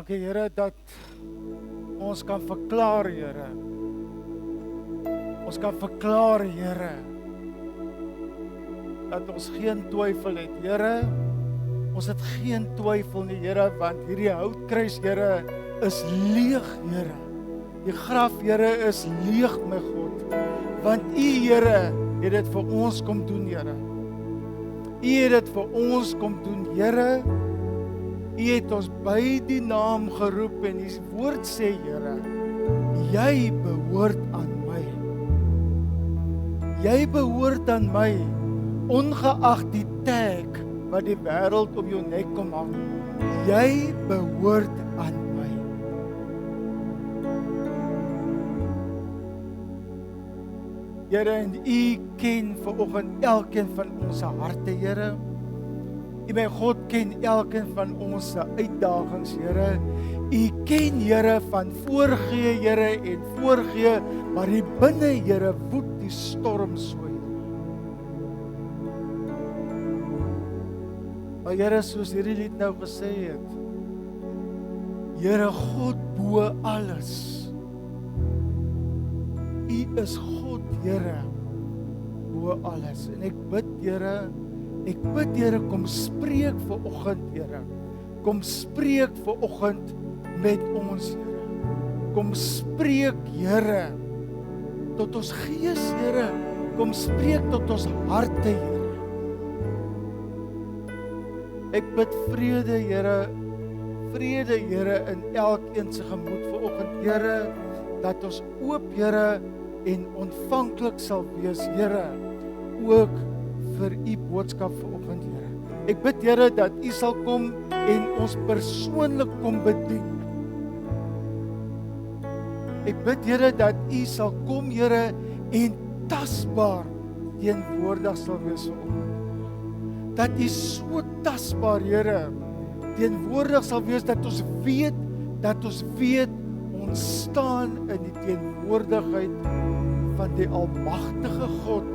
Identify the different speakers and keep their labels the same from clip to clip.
Speaker 1: Dankie Here dat ons kan verklaar, Here. Ons kan verklaar, Here, dat ons geen twyfel het, Here. Ons het geen twyfel nie, Here, want hierdie houtkruis, Here, is leeg, Here. Die graf, Here, is leeg, my God. Want U, Here, het dit vir ons kom doen, Here. U het dit vir ons kom doen, Here. U het ons by die naam geroep en die woord sê, Here, jy behoort aan my. Jy behoort aan my, ongeag die tag wat die wêreld om jou nek kom hang. Jy behoort aan my. Here, en U ken vanoggend elkeen van ons harte, Here. U, my God, ken elkeen van ons uitdagings, Here. U ken, Here, van voorgee, Here, en voorgee, maar hier binne, Here, woed die storm so. Maar Here, soos hierdie lied nou gesê het, Here, God bo alles. U is God, Here, bo alles. En ek bid, Here, kom spreek vanoggend, Here. Kom spreek vanoggend met ons, Here. Kom spreek, Here, tot ons gees, Here. Kom spreek tot ons harte, Here. Ek bid vrede, Here, in elkeen se gemoed vanoggend, Here, dat ons oop, Here, en ontvanklik sal wees, Here, ook vir U boodskap vanoggend, Here. Ek bid, Here, dat U sal kom en ons persoonlik kom bedien. Ek bid, Here, dat U sal kom, Here, en tasbaar teenwoordig sal wees vanoggend. Dat U so tasbaar, Here, teenwoordig sal wees, dat ons weet, ons staan in die teenwoordigheid van die almagtige God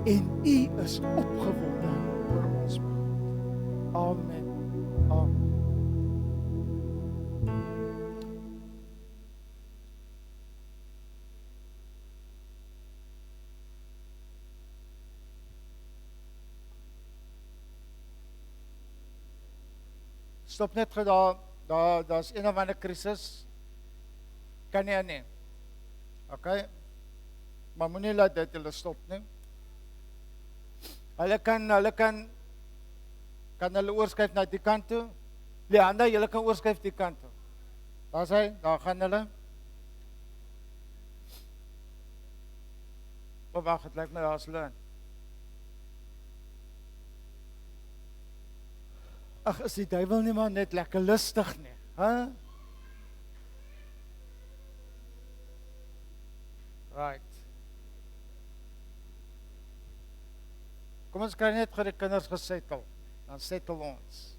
Speaker 1: en U is opgewonde oor ons. Amen. Amen. Stop net daar's een of ander krisis. Kan nie. Okay? Maar moenie laat dit hulle stop nie. Hulle kan hulle oorskuif na die kant toe. Leanda, julle kan oorskuif die kant toe. Daar gaan hulle. Wag, het lyk my daar's hulle. Ag, is die duiwel nie maar net lekker lustig nie, hè? Right. Kom ons kry net vir die kinders gesettel, dan settel ons.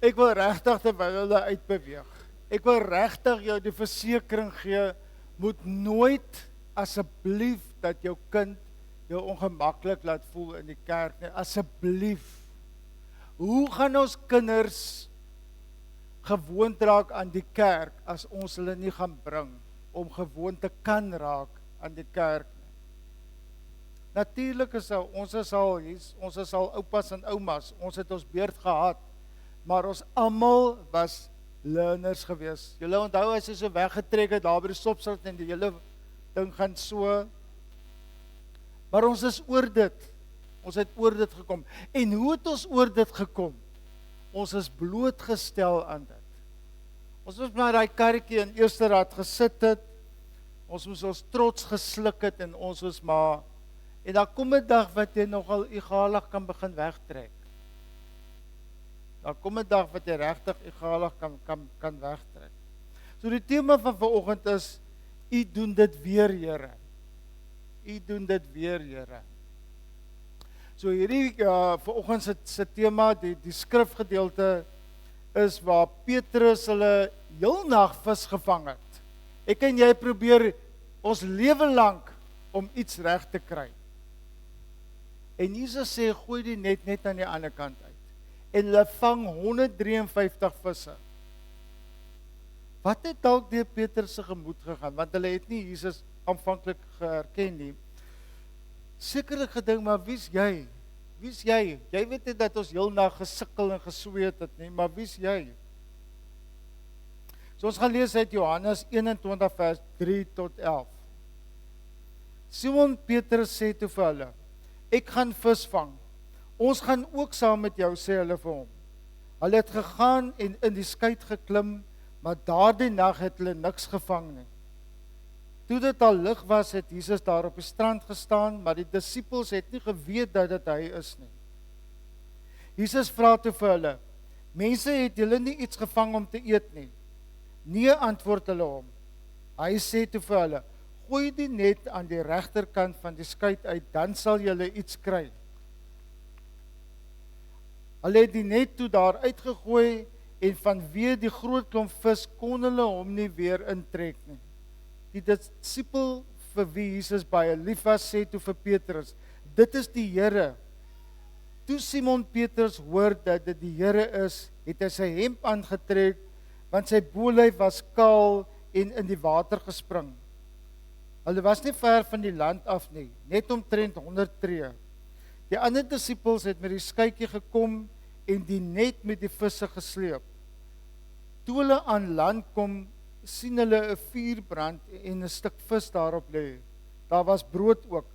Speaker 1: Ek wil regtig terwyl hulle uitbeweeg. Ek wil regtig jou die versekering gee, moet nooit asseblief dat jou kind jou ongemaklik laat voel in die kerk nie. Asseblief. Hoe gaan ons kinders gewoond raak aan die kerk as ons hulle nie gaan bring om gewoond te kan raak aan die kerk nie? Natuurlik ons is al oupas en oumas, ons het ons beurt gehad, maar ons almal was learners gewees. Julle onthou as jy so weggetrek het daar by die stopstraat en die hele ding gaan so. Maar ons is oor dit. Ons het oor dit gekom. En hoe het ons oor dit gekom? Ons is blootgestel aan dit. Ons moes maar daai karretjie in eerste rad gesit het. Ons moes ons trots gesluk het en ons was maar. En daar kom 'n dag wat jy nogal egalig kan begin wegtrek. Daar kom 'n dag wat jy regtig egalig kan wegtrek. So die tema van vanoggend is, U doen dit weer, Here. U doen dit weer, Here. So hierdie vanoggend se tema, die skrifgedeelte is waar Petrus hulle heel nag vis gevang het. Ek en jy probeer ons lewe lank om iets reg te kry. En Jesus sê, gooi die net aan die ander kant uit. En hulle vang 153 visse. Wat het dalk deur Petrus se gemoed gegaan? Want hulle het nie Jesus aanvanklik geherken nie. Sekerlik gedink, maar wie's jy? Wie's jy? Jy weet net dat ons heel nag gesukkel en gesweet het nie, maar wie's jy? So ons gaan lees uit Johannes 21 vers 3 tot 11. Simon Petrus sê toe vir hulle, ek gaan vis vang. Ons gaan ook saam met jou, sê hulle vir hom. Hulle het gegaan en in die skei geklim, maar daardie nag het hulle niks gevang nie. Toe dit al lig was, het Jesus daar op die strand gestaan, maar die disippels het nie geweet dat dit hy is nie. Jesus vra toe vir hulle, mense, het julle nie iets gevang om te eet nie? Nee, antwoord hulle hom. Hy sê toe vir hulle, gooi die net aan die regterkant van die skei uit, dan sal julle iets kry. Hulle het die net toe daar uitgegooi, en vanweë die groot klomp vis kon hulle hom nie weer intrek nie. Die disipel vir wie Jesus baie lief was, sê toe vir Petrus, dit is die Here. Toe Simon Petrus hoor dat dit die Here is, het hy sy hemp aangetrek, want sy bolyf was kaal en in die water gespring. Hulle was nie ver van die land af nie, net omtrent 100 tree. Die ander disipels het met die skytjie gekom en die net met die visse gesleep. Toe hulle aan land kom, sien hulle 'n vuur brand en 'n stuk vis daarop lê. Daar was brood ook.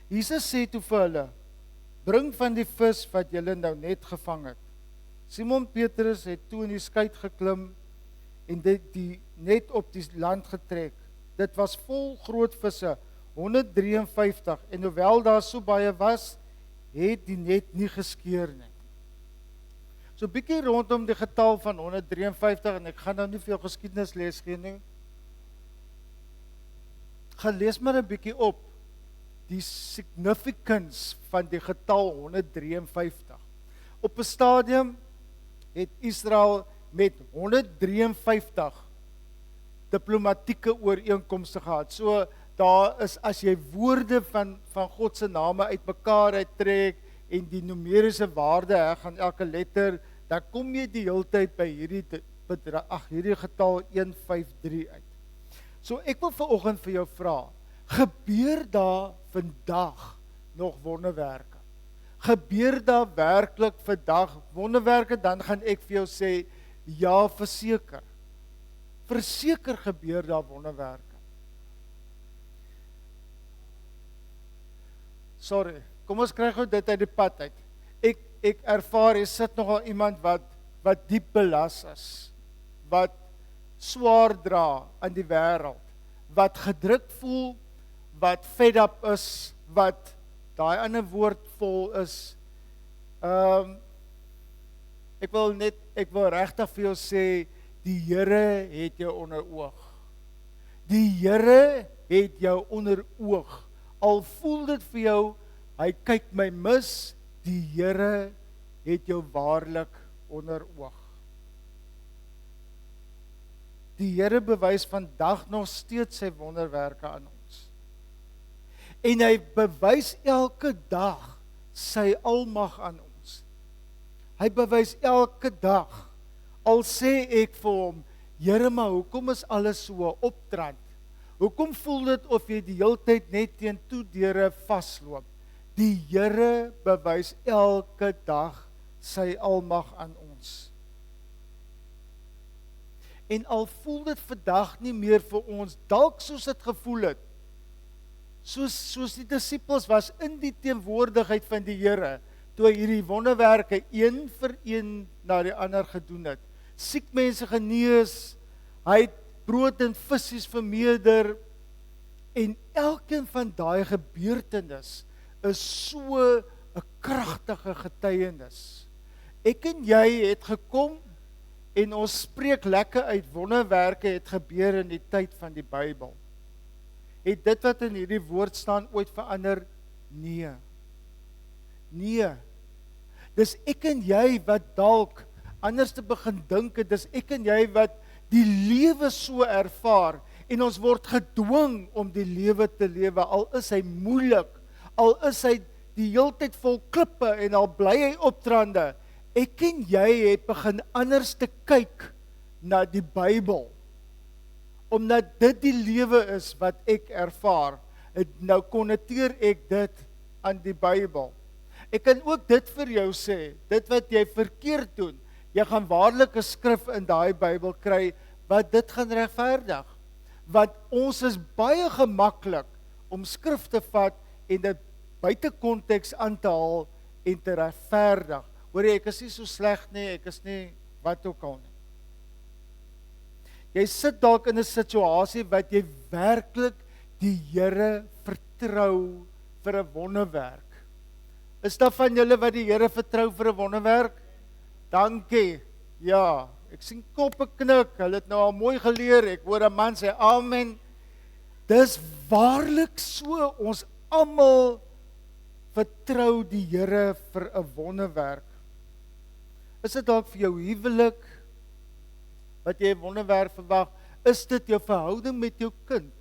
Speaker 1: Jesus sê toe vir hulle, bring van die vis wat julle nou net gevang het. Simon Petrus het toe in die skei geklim en die net op die land getrek. Dit was vol groot visse, 153, en hoewel daar so baie was, het die net nie geskeur nie. So bietjie rondom die getal van 153, en ek gaan nou nie veel geskiedenisles gee nie. Gaan lees maar 'n bietjie op die significance van die getal 153. Op 'n stadium het Israel met 153 diplomatieke ooreenkomste gehad. So daar is, as jy woorde van God se name uitmekaar uittrek en die numeriese waarde gaan elke letter, dan kom jy die hele tyd by hierdie getal 153 uit. So ek wil vanoggend vir jou vra, gebeur daar vandag nog wonderwerke? Gebeur daar werklik vandag wonderwerke? Dan gaan ek vir jou sê, ja, verseker. Verseker gebeur daar wonderwerke. Sorry, kom ons kry gou dit uit die pad uit. Ek ervaar, jy sit nogal iemand wat diep belas is, wat swaar dra aan die wêreld, wat gedruk voel, wat fed up is, wat daai ander woord vol is. Ek wil regtig vir jou sê, die Here het jou onder oog. Die Here het jou onder oog. Al voel dit vir jou, hy kyk my mis, die Here het jou waarlik onder oog. Die Here bewys vandag nog steeds sy wonderwerke aan ons. En hy bewys elke dag sy almag aan ons. Hy bewys elke dag. Al sê ek vir hom, Here, maar hoekom is alles so optrand? Hoekom voel dit of jy die hele tyd net teen toedeure vasloop? Die Here bewys elke dag sy almag aan ons. En al voel dit vandag nie meer vir ons, dalk soos dit gevoel het, soos die disippels was in die teenwoordigheid van die Here, toe hy hierdie wonderwerke een vir een na die ander gedoen het. Siek mense genees, hy het brood en visse vermeerder, en elkeen van daai gebeurtenis is so 'n kragtige getuienis. Ek en jy het gekom en ons spreek lekker uit, wonderwerke het gebeur in die tyd van die Bybel. Het dit wat in hierdie woord staan ooit verander? Nee. Nee. Dis ek en jy wat dalk anders te begin dink het, dis ek en jy wat die lewe so ervaar, en ons word gedwing om die lewe te lewe, al is hy moeilik, al is hy die heeltyd vol klippe en al bly hy optrande. Ek en jy het begin anders te kyk na die Bybel, omdat dit die lewe is wat ek ervaar. Nou konnoteer ek dit aan die Bybel. Ek kan ook dit vir jou sê, dit wat jy verkeerd doen, jy gaan waarlik 'n skrif in daai Bybel kry, wat dit gaan regverdig. Want ons is baie gemaklik om skrif te vat en dit buite konteks aan te haal en te regverdig. Hoor jy, ek is nie so sleg nie, ek is nie wat ook al nie. Jy sit dalk in 'n situasie wat jy werklik die Here vertrou vir 'n wonderwerk. Is daar van julle wat die Here vertrou vir 'n wonderwerk? Dankie. Ja, ek sien koppe knik. Hulle het nou al mooi geleer. Ek hoor 'n man sê amen. Dis waarlik so. Ons almal vertrou die Here vir 'n wonderwerk. Is dit dalk vir jou huwelik wat jy 'n wonderwerk verwag? Is dit jou verhouding met jou kind?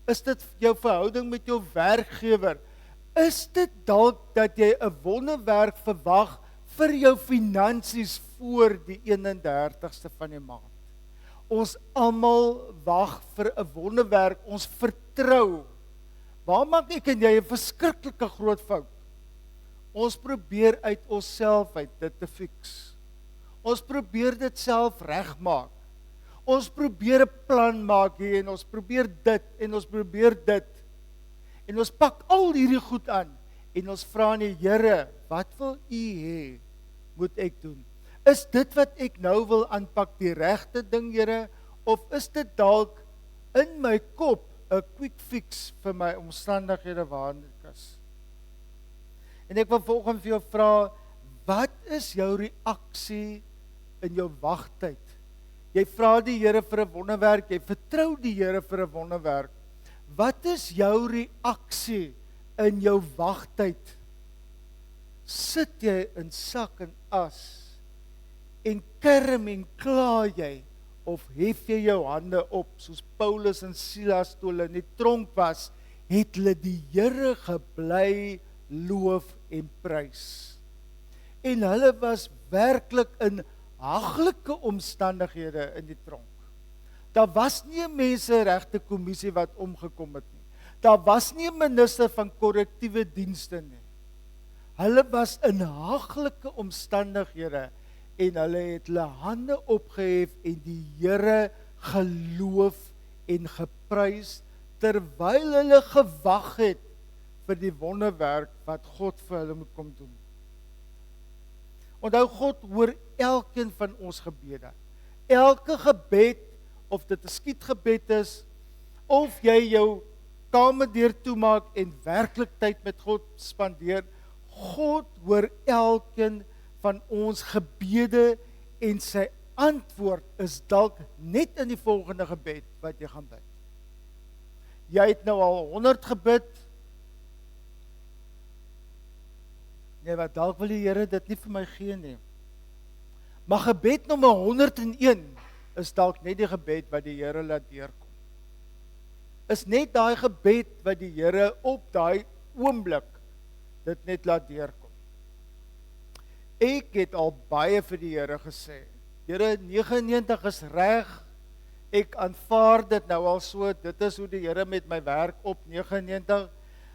Speaker 1: Is dit jou verhouding met jou werkgewer? Is dit dalk dat jy 'n wonderwerk verwag vir jou finansies voor die 31ste van die maand? Ons almal wag vir 'n wonderwerk, ons vertrou. Waar maak ek en jy 'n verskriklike groot fout? Ons probeer uit onsself uit dit te fix. Ons probeer dit self regmaak. Ons probeer 'n plan maak hier en ons probeer dit en ons probeer dit. En ons pak al hierdie goed aan en ons vra aan die Here, wat wil U hê moet ek doen? Is dit wat ek nou wil aanpak die regte ding, Here, of is dit dalk in my kop 'n quick fix vir my omstandighede waarin ek is? En ek wil vanoggend vir jou vra, wat is jou reaksie in jou wagtyd? Jy vra die Here vir 'n wonderwerk, jy vertrou die Here vir 'n wonderwerk. Wat is jou reaksie in jou wagtyd? Sit jy in sak en as en kerm en kla jy, of hef jy jou hande op soos Paulus en Silas toe hulle in die tronk was, het hulle die Here gebly loof en prys. En hulle was werklik in haglike omstandighede in die tronk. Daar was nie 'n menseregte kommissie wat omgekom het nie. Daar was nie 'n minister van korrektiewe dienste nie. Hulle was in haglike omstandighede en hulle het hulle hande opgehef en die Here geloof en geprys terwyl hulle gewag het vir die wonderwerk wat God vir hulle moet kom doen. Onthou, God hoor elkeen van ons gebede. Elke gebed, of dit 'n skietgebed is, of jy jou kamerdeur toemaak en werklik tyd met God spandeer, God hoor elkeen van ons gebede en sy antwoord is dalk net in die volgende gebed wat jy gaan bid. Jy het nou al 100 gebid. Nee, wat dalk wil die Here dit nie vir my gee nie. Maar gebed nommer 101 is dalk net die gebed wat die Here laat deurkom. Is net daai gebed wat die Here op daai oomblik dit net laat deurkom. Ek het al baie vir die Here gesê, Here, 99 is reg, ek aanvaar dit nou al so, dit is hoe die Here met my werk op 99,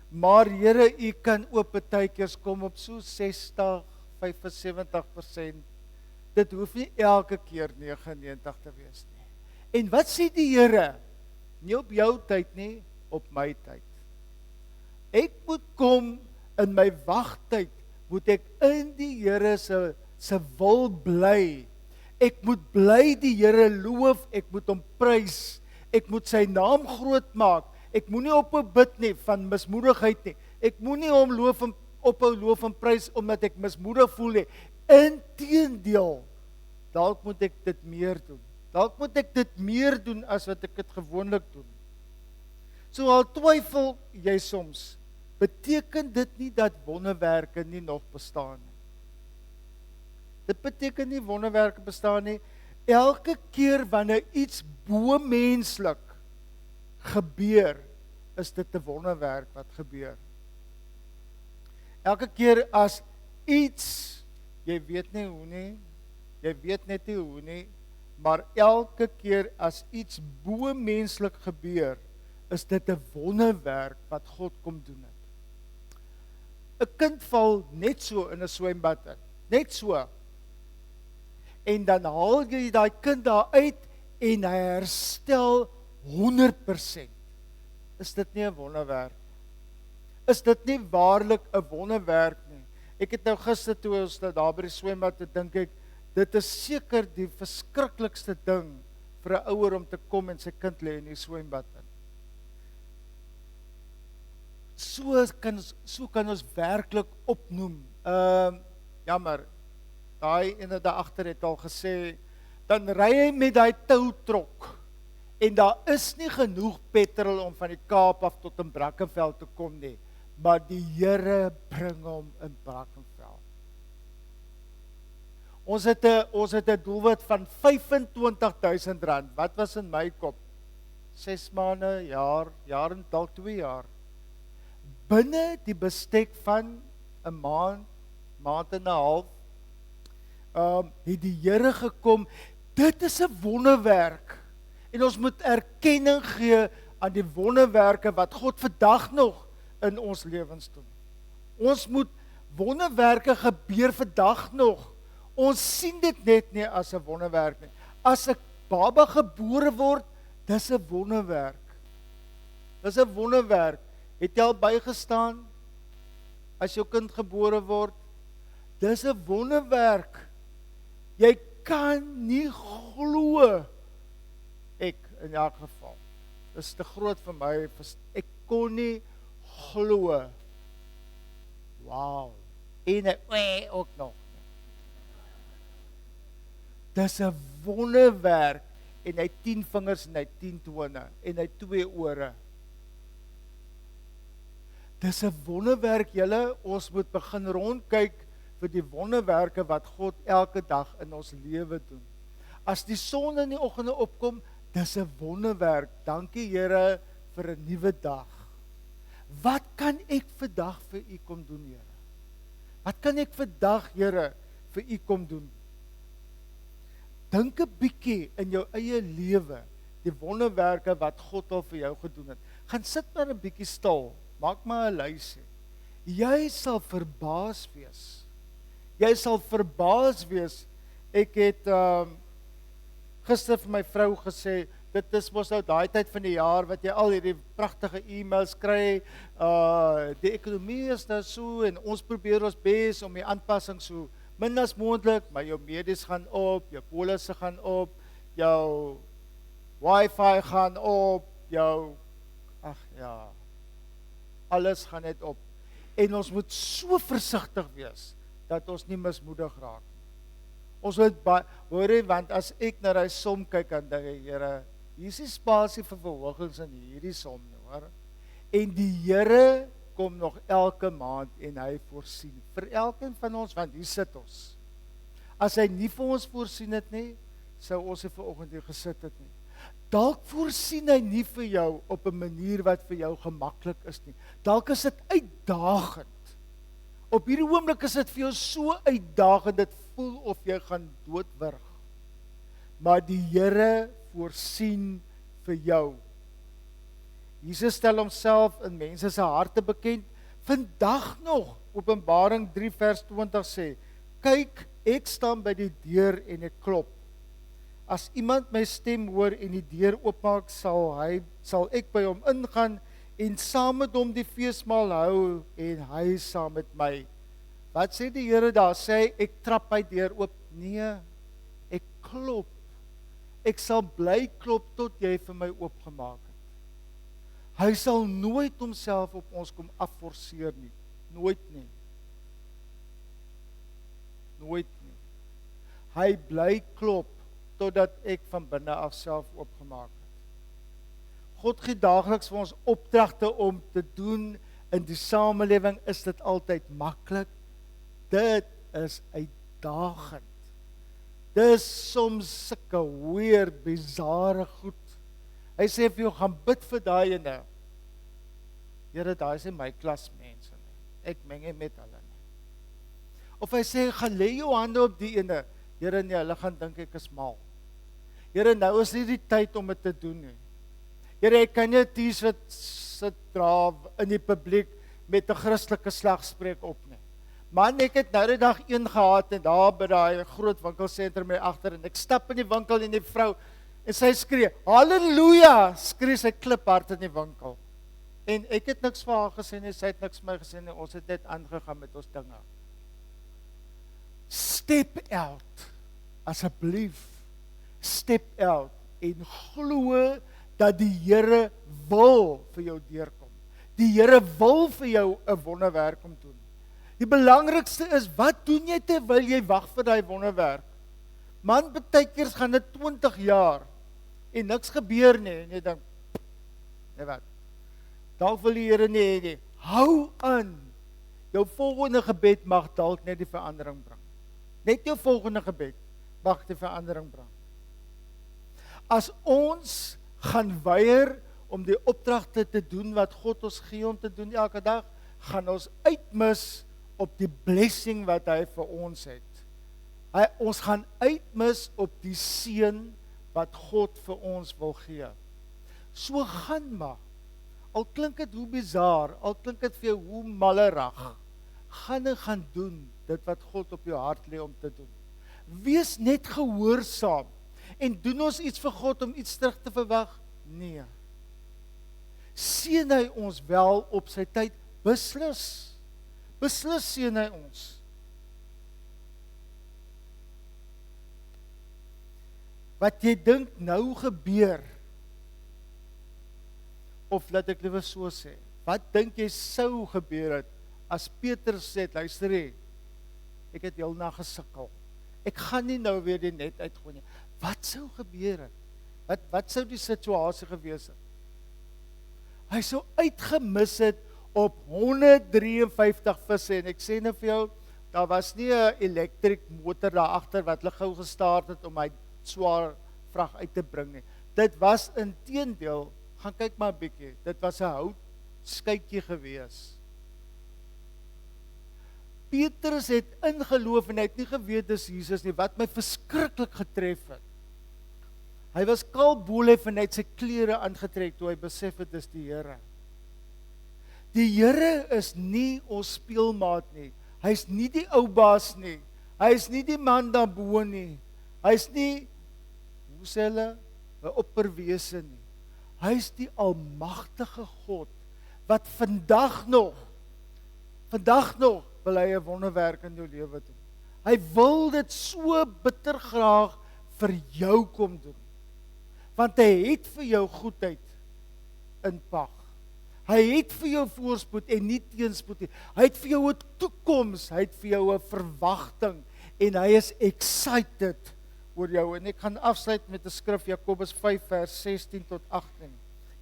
Speaker 1: maar Here, U kan ook partykeers kom op so 60, 75%, dit hoef nie elke keer 99 te wees nie. En wat sê die Here? Nie op jou tyd nie, op my tyd. Ek moet kom in my wagtyd, moet ek in die Here se wil bly. Ek moet bly die Here loof, ek moet hom prys, ek moet sy naam groot maak, ek moenie ophou bid nie van mismoedigheid nie, ek moenie hom ophou loof en prys omdat ek mismoedig voel nie. Inteendeel, dalk moet ek dit meer doen. Dalk moet ek dit meer doen as wat ek dit gewoonlik doen. So al twyfel jy soms, beteken dit nie dat wonderwerke nie nog bestaan nie. Dit beteken nie wonderwerke bestaan nie. Elke keer wanneer iets bo-menslik gebeur, is dit 'n wonderwerk wat gebeur. Elke keer as iets, jy weet nie hoe nie, jy weet net nie hoe nie, maar elke keer as iets bo-menslik gebeur, is dit 'n wonderwerk wat God kom doen het. 'n Kind val net so in 'n swembad in, net so. En dan haal jy daai kind daar uit en hy herstel 100%. Is dit nie 'n wonderwerk? Is dit nie waarlik 'n wonderwerk nie? Ek het nou gister toe ons daar by die swembad te dink ek, dit is seker die verskriklikste ding vir 'n ouer om te kom en sy kind lê in die swembad in. So kan ons werklik opnoem. Jammer, daai ene daar agter het al gesê, dan ry hy met daai toutrok en daar is nie genoeg petrol om van die Kaap af tot in Brackenfell te kom nie, maar die Here bring hom in Brackenfell. Ons het 'n doelwit van R25,000. Wat was in my kop? 6 maande, jaar en dalk 2 jaar. Binne die bestek van 'n maand en 'n half, het die Here gekom. Dit is 'n wonderwerk. En ons moet erkenning gee aan die wonderwerke wat God vandag nog in ons lewens doen. Ons moet wonderwerke gebeur vandag nog. Ons sien dit net nie as 'n wonderwerk nie. As 'n baba gebore word, dis 'n wonderwerk. Dis 'n wonderwerk. Het jy al bygestaan as jou kind gebore word? Dis 'n wonderwerk. Jy kan nie glo. Ek in elk geval. Dis te groot vir my. Ek kon nie glo. Wow. En ook nog. Dis 'n wonderwerk en hy 10 vingers en hy 10 tone en hy 2 ore. Dis 'n wonderwerk, julle, ons moet begin rondkyk vir die wonderwerke wat God elke dag in ons lewe doen. As die son in die oggende opkom, dis 'n wonderwerk. Dankie Here vir 'n nuwe dag. Wat kan ek vandag vir U kom doen, Here? Wat kan ek vandag, Here, vir U kom doen? Dink 'n bietjie in jou eie lewe, die wonderwerke wat God al vir jou gedoen het. Gaan sit maar 'n bietjie stil, maak maar 'n lysie. Jy sal verbaas wees. Jy sal verbaas wees. Ek het gister vir my vrou gesê, dit is mos nou daai tyd van die jaar wat jy al hierdie pragtige e-mails kry. Die ekonomie is nou so en ons probeer ons bes om die aanpassing so min as moontlik, maar jou medies gaan op, jou polisse gaan op, jou wifi gaan op, alles gaan net op. En ons moet so versigtig wees dat ons nie mismoedig raak. Ons moet hoor, want as ek na die som kyk en dink, Here, hier is die spasie vir verhogings in hierdie som, hoor. En die Here kom nog elke maand en hy voorsien vir elkeen van ons, want hier sit ons. As hy nie vir ons voorsien het nie, sou ons nie vanoggend hier gesit het nie. Dalk voorsien hy nie vir jou op 'n manier wat vir jou gemaklik is nie. Dalk is dit uitdagend. Op hierdie oomblik is dit vir jou so uitdagend, dit voel of jy gaan doodwurg. Maar die Here voorsien vir jou. Jesus stel homself in mense se harte bekend. Vandag nog, Openbaring 3 vers 20 sê, kyk, ek staan by die deur en ek klop. As iemand my stem hoor en die deur oopmaak, sal ek by hom ingaan en saam met hom die feesmaal hou en hy saam met my. Wat sê die Here daar? Sê hy, ek trap my deur oop? Nee, ek klop. Ek sal bly klop tot jy vir my oopgemaak het. Hy sal nooit homself op ons kom afforceer nie. Nooit nie. Nooit nie. Hy bly klop totdat ek van binne af self oopgemaak het. God gee daagliks vir ons opdragte om te doen. In die samelewing is dit altyd maklik. Dit is uitdagend. Dis soms sulke weird, bizarre goed. Hy sê vir jou, gaan bid vir daai ene. Here, daai is nie my klasmense nie. Ek meng nie met hulle nie. Of hy sê, gaan lê jou hande op die ene. Here, nee, hulle gaan dink ek is mal. Here, nou is nie die tyd om dit te doen nie. Here, ek kan nie 'n T-shirt sit dra in die publiek met 'n Christelike slagspreuk op nie. Man, ek het nou die dag een gehad en daar by daai groot winkelsentrum my agter en ek stap in die winkel en die vrou en sy skree, "Halleluja!" skree sy kliphard in die winkel. En ek het niks vir haar gesê nie, sy het niks vir my gesê nie, ons het net aangegaan met ons dinge. Step out, asseblief, step out en glo dat die Here wil vir jou deurkom. Die Here wil vir jou 'n wonderwerk kom doen. Die belangrikste is, wat doen jy terwyl jy wag vir daai wonderwerk? Man, baie keer gaan dit 20 jaar en niks gebeur nie en jy dink, nee wat? Dalk wil die Here nie hê nie. Hou aan. Jou volgende gebed mag dalk net die verandering bring. Net jou volgende gebed mag die verandering bring. As ons gaan weier om die opdragte te doen wat God ons gee om te doen elke dag, gaan ons uitmis op die blessing wat hy vir ons het. Ons gaan uitmis op die seën wat God vir ons wil gee. So gaan maar. Al klink dit hoe bizar, al klink dit vir jou hoe mallerig, gaan en gaan doen dit wat God op jou hart lê om te doen. Wees net gehoorsaam. En doen ons iets vir God om iets terug te verwag? Nee. Seën hy ons wel op sy tyd? Beslis. Beslis seën hy ons. Wat jy dink nou gebeur, of laat ek liewer so sê, wat dink jy sou gebeur het, as Petrus sê, luister hê, ek het heel na gesukkel, ek gaan nie nou weer die net uitgooi nie, wat sou gebeur het, wat sou die situasie gewees het, hy sou uitgemis het op 153 visse, en ek sê nou vir jou, daar was nie 'n elektrik motor daar agter wat hulle gou gestaart het om hy swaar vrag uit te bring nie. Dit was inteendeel, gaan kyk maar 'n bietjie, dit was 'n hout skytjie gewees. Petrus het ingeloof en hy het nie geweet dis Jesus nie, wat my verskriklik getref het. Hy was kaalbolef en hy het sy klere aangetrek toe hy besef het dis die Here. Die Here is nie ons speelmaat nie. Hy is nie die ou baas nie. Hy is nie die man daarbo nie. Hy is nie, hoe sê hulle, 'n opperwese nie. Hy is die almagtige God wat vandag nog wil hy 'n wonderwerk in jou lewe doen. Hy wil dit so bitter graag vir jou kom doen. Want hy het vir jou goedheid in pak. Hy het vir jou voorspoed en nie teenspoed nie. Hy het vir jou 'n toekoms, hy het vir jou 'n verwagting en hy is excited oor jou. En ek gaan afsluit met 'n skrif, Jakobus 5 vers 16 tot 18.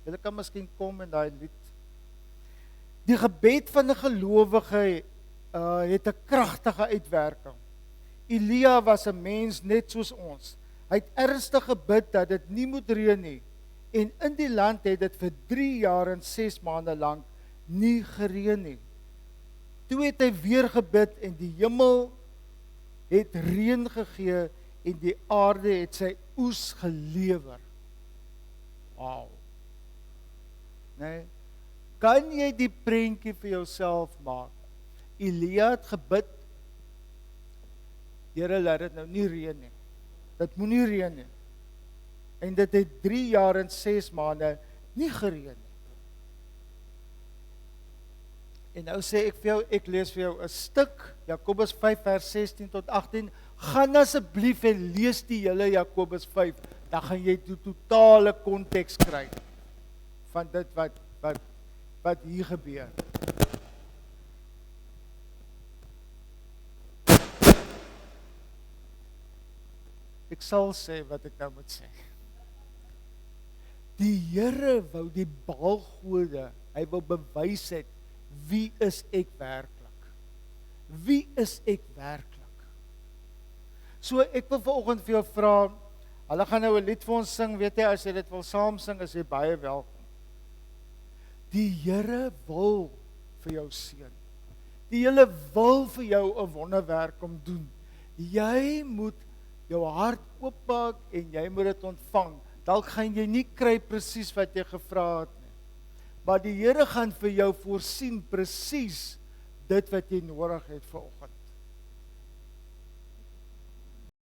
Speaker 1: Julle kan miskien kom in daai lied. Die gebed van 'n gelowige het 'n kragtige uitwerking. Elia was 'n mens net soos ons. Hy het ernstig gebid dat dit nie moet reën nie. En in die land het dit vir 3 jaar en 6 maande lank nie gereën nie. Toe het hy weer gebid en die hemel het reën gegee en die aarde het sy oes gelewer. Wow. Nee. Kan jy die prentjie vir jouself maak? Elia het gebid, Here, laat dit nou nie reën nie. Dit moenie reën nie. En dit het 3 jaar en 6 maande nie gereën nie. En nou sê ek vir jou, ek lees vir jou 'n stuk, Jakobus 5 vers 16 tot 18. Gaan asseblief en lees die hele Jakobus 5, dan gaan jy die totale konteks kry van dit wat hier gebeur. Ek sal sê wat ek nou moet sê. Die Here wou die Baalgode, hy wou bewys het, wie is ek werklik? Wie is ek werklik? So ek wil vanoggend vir jou vra, Hulle gaan nou 'n lied vir ons sing, weet jy, as jy dit wil saam sing, is jy baie welkom. Die Here wil vir jou seën. Die Here wil vir jou 'n wonderwerk kom doen. Jy moet jou hart oopmaak en jy moet dit ontvang. Dalk gaan jy nie kry presies wat jy gevra het nie. Maar die Here gaan vir jou voorsien presies dit wat jy nodig het vanoggend.